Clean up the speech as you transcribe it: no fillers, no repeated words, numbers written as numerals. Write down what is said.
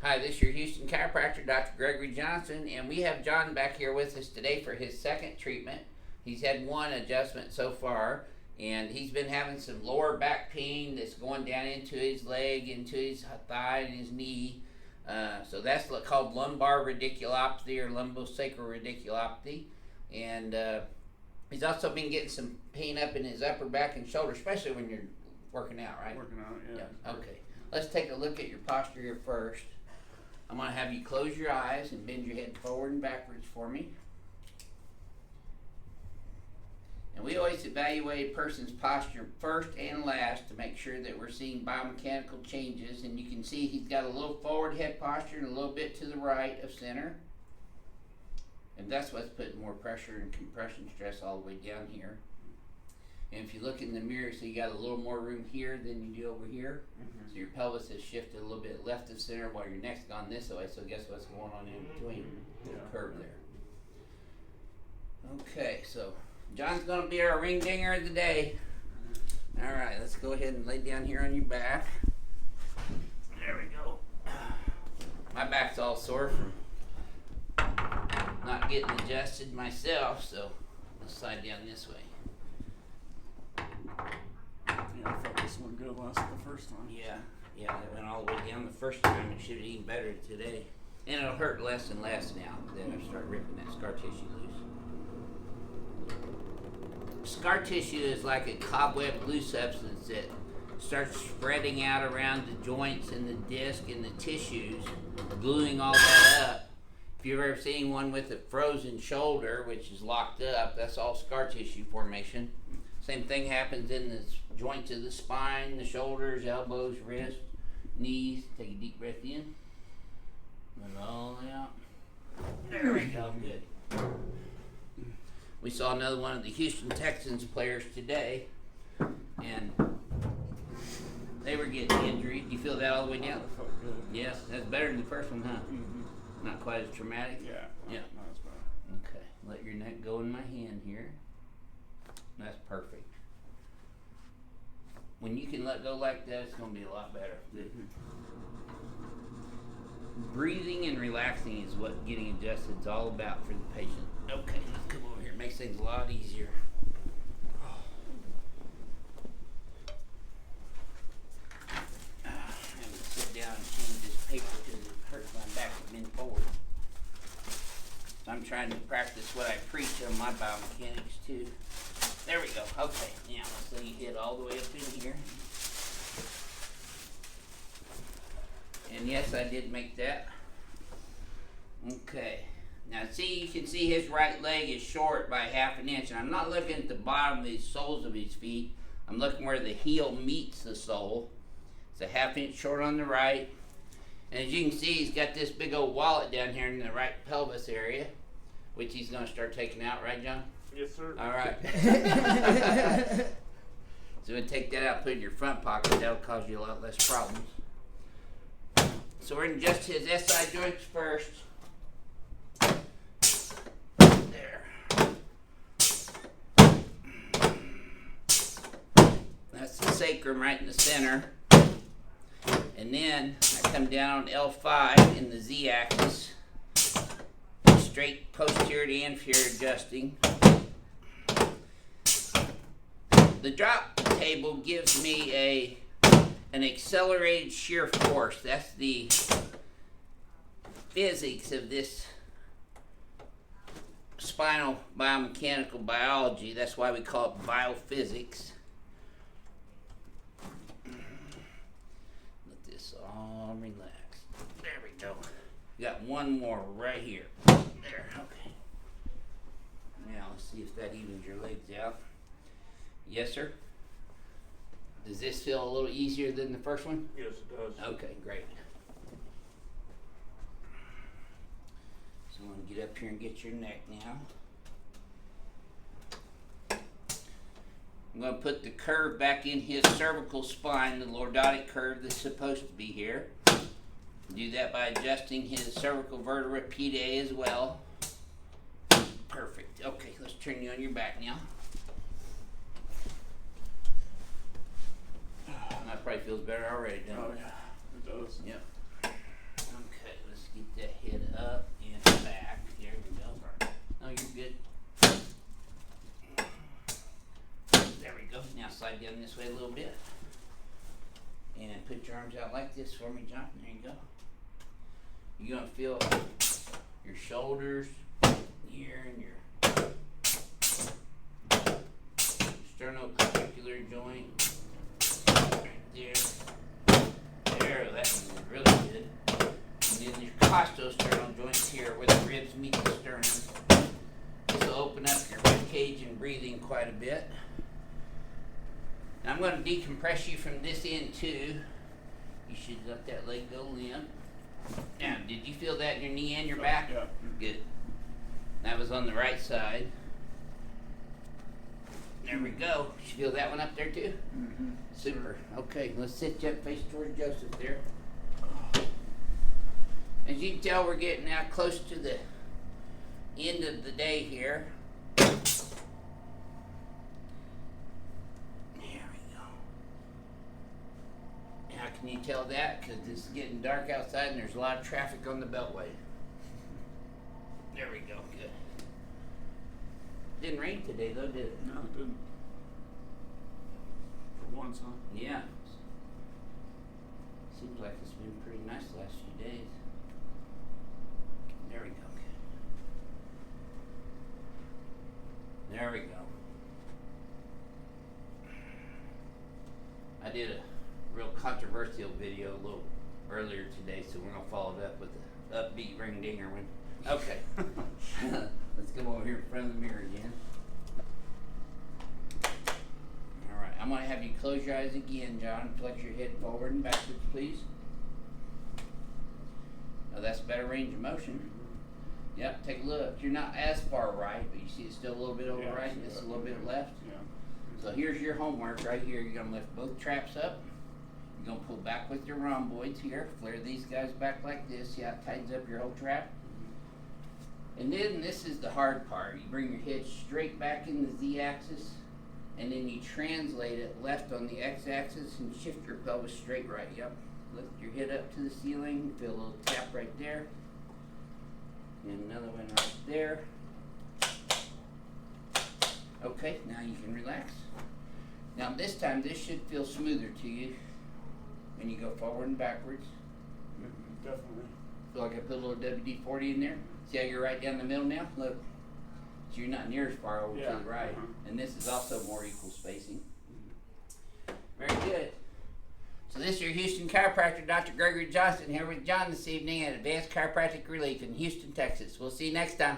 Hi, this is your Houston chiropractor, Dr. Gregory Johnson, and we have John back here with us today for his second treatment. He's had one adjustment so far, and he's been having some lower back pain that's going down into his leg, into his thigh, and his knee. So that's called lumbar radiculopathy or lumbo-sacral radiculopathy. And he's also been getting some pain up in his upper back and shoulder, especially when you're working out, right? Working out, yeah. Okay. Let's take a look at your posture here first. I'm going to have you close your eyes and bend your head forward and backwards for me. And we always evaluate a person's posture first and last to make sure that we're seeing biomechanical changes. And you can see he's got a little forward head posture and a little bit to the right of center. And that's what's putting more pressure and compression stress all the way down here. And if you look in the mirror, so you got a little more room here than you do over here. So your pelvis has shifted a little bit left of center while your neck's gone this way. So guess what's going on in between? Little curve there. Okay, so John's going to be our ring dinger of the day. All right, let's go ahead and lay down here on your back. There we go. My back's all sore from not getting adjusted myself, so let's slide down this way. Yeah, I thought this one good last the first time. Yeah, that went all the way down the first time. It should have even better today. And it'll hurt less and less now that I start ripping that scar tissue loose. Scar tissue is like a cobweb glue substance that starts spreading out around the joints and the disc and the tissues, gluing all that up. If you've ever seen one with a frozen shoulder, which is locked up, that's all scar tissue formation. Same thing happens in the joints of the spine, the shoulders, elbows, wrists, knees. Take a deep breath in. And all out. There we go. Good. We saw another one of the Houston Texans players today, and they were getting injured. You feel that all the way down? Yes, that's better than the first one, huh? Mm-hmm. Not quite as traumatic? Yeah. Yeah. Not as bad. Okay. Let your neck go in my hand here. That's perfect. When you can let go like that, it's going to be a lot better. Breathing and relaxing is what getting adjusted is all about for the patient. Okay, let's come over here. It makes things a lot easier. I'm going to sit down and change this paper because it hurts my back to bend forward. I'm trying to practice what I preach on my biomechanics too. There we go. Okay, now let's lay your head all the way up in here. And yes, I did make that. Okay. Now see, you can see his right leg is short by 1/2 inch. And I'm not looking at the bottom of the soles of his feet. I'm looking where the heel meets the sole. It's a 1/2 inch short on the right. And as you can see, he's got this big old wallet down here in the right pelvis area, which he's going to start taking out, right, John? Yes, sir. All right. So we'll take that out, put it in your front pocket. That'll cause you a lot less problems. So we're going to adjust his SI joints first. There. That's the sacrum right in the center. And then I come down on L5 in the Z-axis. Straight posterior to inferior adjusting. The drop table gives me an accelerated shear force. That's the physics of this spinal biomechanical biology. That's why we call it BioPhysics. Let this all relax. There we go. We got one more right here. There, okay. Now let's see if that evens your legs out. Yes, sir? Does this feel a little easier than the first one? Yes, it does. Okay, great. So I'm going to get up here and get your neck now. I'm going to put the curve back in his cervical spine, the lordotic curve that's supposed to be here. Do that by adjusting his cervical vertebra P-Day as well. Perfect. Okay, let's turn you on your back now. That probably feels better already, doesn't it? Oh, yeah, it does. Yep. Okay. slide down this way a little bit. And put your arms out like this for me, John. There you go. You're gonna feel your shoulders here and your sternoclavicular joint right there. There, that one's really good. And then your costosternal joints here where the ribs meet the sternum. This will open up your rib cage and breathing quite a bit. Now I'm going to decompress you from this end too. You should let that leg go limp. Now, did you feel that in your knee and your back? Yeah. Good. That was on the right side. There we go. You feel that one up there too? Mm-hmm. Super. Okay, let's sit you up face towards Joseph there. As you can tell, we're getting now close to the end of the day here. There we go. How can you tell that? Because it's getting dark outside and there's a lot of traffic on the Beltway. There we go. Good. Didn't rain today though, did it? No, it didn't. For once, huh? Yeah. Seems like it's been pretty nice the last few days. There we go. There we go. I did a real controversial video a little earlier today, so we're gonna follow it up with the upbeat ring dinger one. Okay. Let's come over here in front of the mirror again. Alright, I'm gonna have you close your eyes again, John. Flex your head forward and backwards, please. Now that's better range of motion. Yep, take a look. You're not as far right, but you see it's still a little bit over Yeah, right, and this is a little bit left. Yeah. So here's your homework right here. You're gonna lift both traps up. You're gonna pull back with your rhomboids here. Flare these guys back like this. See how it tightens up your whole trap? And then this is the hard part. You bring your head straight back in the Z-axis, and then you translate it left on the X-axis and shift your pelvis straight right. Yep. Lift your head up to the ceiling. Feel a little tap right there. And another one right there. Okay, now you can relax. Now this time, this should feel smoother to you when you go forward and backwards. Definitely. Feel like I put a little WD-40 in there? See how you're right down the middle now? Look. So you're not near as far over to the right. And this is also more equal spacing. Very good. So this is your Houston chiropractor, Dr. Gregory Johnson, here with John this evening at Advanced Chiropractic Relief in Houston, Texas. We'll see you next time.